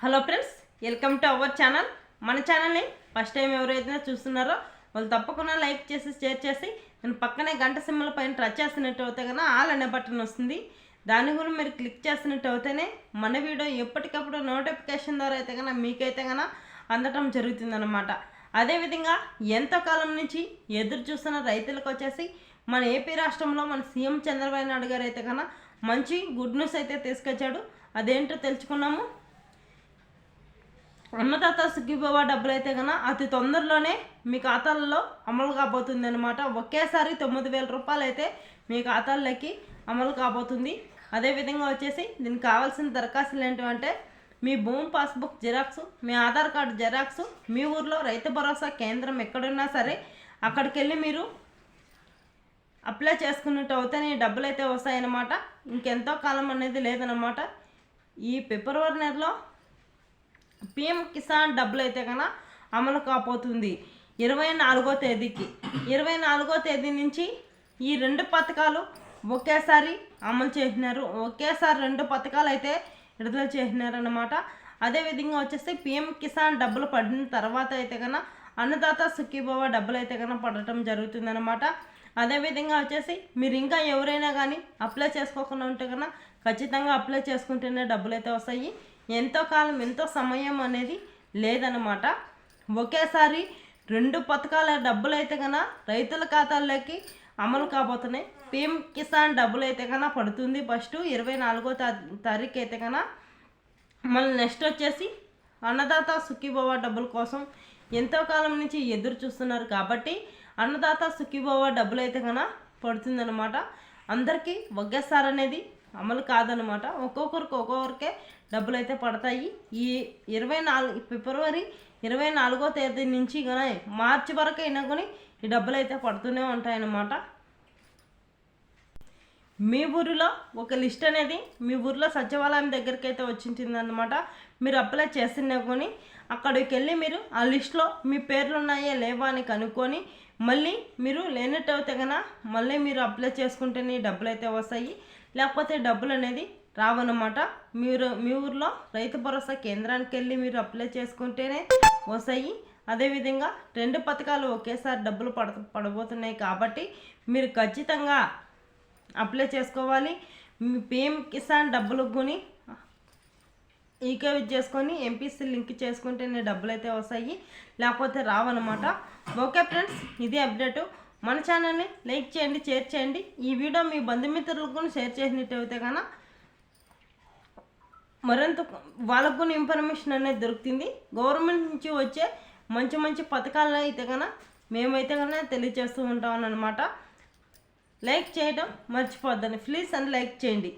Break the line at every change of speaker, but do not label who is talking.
Hello friends, welcome to our channel. మన ఛానల్ని first time ఎవరైతే చూస్తున్నారో వాళ్ళు తప్పకుండా లైక్ చేసి షేర్ చేసి నేను పక్కనే గంట సింబల్ పైన టచ్ చేస్తున్నట్టు అయితే కన్నా ఆల్ అనే బటన్ వస్తుంది. దాని కూడా మీరు క్లిక్ చేస్తున్నట్టు అయితేనే మన వీడియో ఎప్పటికప్పుడు నోటిఫికేషన్ ద్వారా అయితే కన్నా మీకైతే కన్నా అందటం జరుగుతుందన్నమాట. అదేవిధంగా ఎంతో కాలం నుంచి ఎదురు చూస్తున్న రైతులకు వచ్చేసి మన ఏపీ రాష్ట్రంలో మన సీఎం చంద్రబాబు నాయుడు గారు అయితే కన్నా మంచి గుడ్ న్యూస్ అయితే తీసుకొచ్చాడు. అదేంటో తెలుసుకున్నాము. అన్నదాత సుఖీభవ డబ్బులు అయితే కన్నా అతి తొందరలోనే మీ ఖాతాలలో అమలు కాబోతుంది అనమాట. ఒకేసారి 9,000 రూపాయలు అయితే మీ ఖాతాల్లోకి అమలు కాబోతుంది. అదేవిధంగా వచ్చేసి దీనికి కావాల్సిన దరఖాస్తులు ఏంటంటే మీ భూమి పాస్బుక్ జిరాక్స్, మీ ఆధార్ కార్డు జిరాక్స్, మీ ఊర్లో రైతు భరోసా కేంద్రం ఎక్కడున్నా సరే అక్కడికి వెళ్ళి మీరు అప్లై చేసుకున్నట్టు అవుతానే డబ్బులు అయితే వస్తాయన్నమాట. ఇంకెంతో కాలం అనేది లేదన్నమాట. ఈ ఫిబ్రవరి నెలలో పిఎం కిసాన్ డబ్బులు అయితే కన్నా అమలు కాబోతుంది 24వ తేదీకి. 24వ తేదీ నుంచి ఈ 2 పథకాలు ఒకేసారి అమలు చేసినారు. ఒకేసారి 2 పథకాలు అయితే విడుదల చేసినారన్నమాట. అదేవిధంగా వచ్చేసి పిఎం కిసాన్ డబ్బులు పడిన తర్వాత అయితే కన్నా అన్నదాత సుఖీభవ డబ్బులు అయితే కన్నా పడటం జరుగుతుందన్నమాట. అదేవిధంగా వచ్చేసి మీరు ఇంకా ఎవరైనా కానీ అప్లై చేసుకోకుండా ఉంటే కన్నా ఖచ్చితంగా అప్లై చేసుకుంటేనే డబ్బులు అయితే వస్తాయి. ఎంతో కాలం ఎంతో సమయం అనేది లేదన్నమాట. ఒకేసారి 2 పథకాల డబ్బులు అయితే కన్నా రైతుల ఖాతాల్లోకి అమలు కాబోతున్నాయి. పిఎం కిసాన్ డబ్బులు అయితే కన్నా పడుతుంది ఫస్ట్ 24వ తారీఖు అయితే కన్నా. మళ్ళీ నెక్స్ట్ వచ్చేసి అన్నదాత సుఖీభవ డబ్బుల కోసం ఎంతో కాలం నుంచి ఎదురు చూస్తున్నారు కాబట్టి అన్నదాత సుఖీభవ డబ్బులు అయితే కన్నా పడుతుందన్నమాట. అందరికీ ఒకేసారి అనేది అమలు కాదనమాట. ఒక్కొక్కరికే డబ్బులు అయితే పడతాయి. ఈ ఫిబ్రవరి 24వ తేదీ నుంచి కానీ మార్చి వరకు అయినా కానీ ఈ డబ్బులు అయితే పడుతూనే ఉంటాయన్నమాట. మీ ఊరిలో ఒక లిస్ట్ అనేది మీ ఊరిలో సచివాలయం దగ్గరికి అయితే వచ్చిందన్నమాట. మీరు అప్లై చేసినా కానీ అక్కడికి వెళ్ళి మీరు ఆ లిస్ట్లో మీ పేర్లు ఉన్నాయా లేవా అని కనుక్కొని మళ్ళీ మీరు లేనట్టు అయితే కన్నా మళ్ళీ మీరు అప్లై చేసుకుంటేనే డబ్బులు అయితే వస్తాయి. లేకపోతే డబ్బులు అనేది రావన్నమాట. మీ ఊర్లో రైతు భరోసా కేంద్రానికి వెళ్ళి మీరు అప్లై చేసుకుంటేనే వస్తాయి. అదేవిధంగా 2 పథకాలు ఒకేసారి డబ్బులు పడబోతున్నాయి కాబట్టి మీరు ఖచ్చితంగా అప్లై చేసుకోవాలి. మీ పిఎం కిసాన్ డబ్బులకు కొని ఈకేవి చేసుకొని ఎంపీసీ లింక్ చేసుకుంటేనే డబ్బులు అయితే వస్తాయి, లేకపోతే రావన్నమాట. ఓకే ఫ్రెండ్స్, ఇది అప్డేటు. మన ఛానల్ని లైక్ చేయండి, షేర్ చేయండి. ఈ వీడియో మీ బంధుమిత్రులకు కూడా షేర్ చేసినట్టయితే కన్నా మరింత వాళ్ళకు కూడా ఇన్ఫర్మేషన్ అనేది దొరుకుతుంది. గవర్నమెంట్ నుంచి వచ్చే మంచి మంచి పథకాలను అయితే కన్నా మేమైతే కన్నా తెలియజేస్తూ ఉంటాం అన్నమాట. లైక్ చేయడం మర్చిపోద్దని ప్లీజ్ అని లైక్ చేయండి.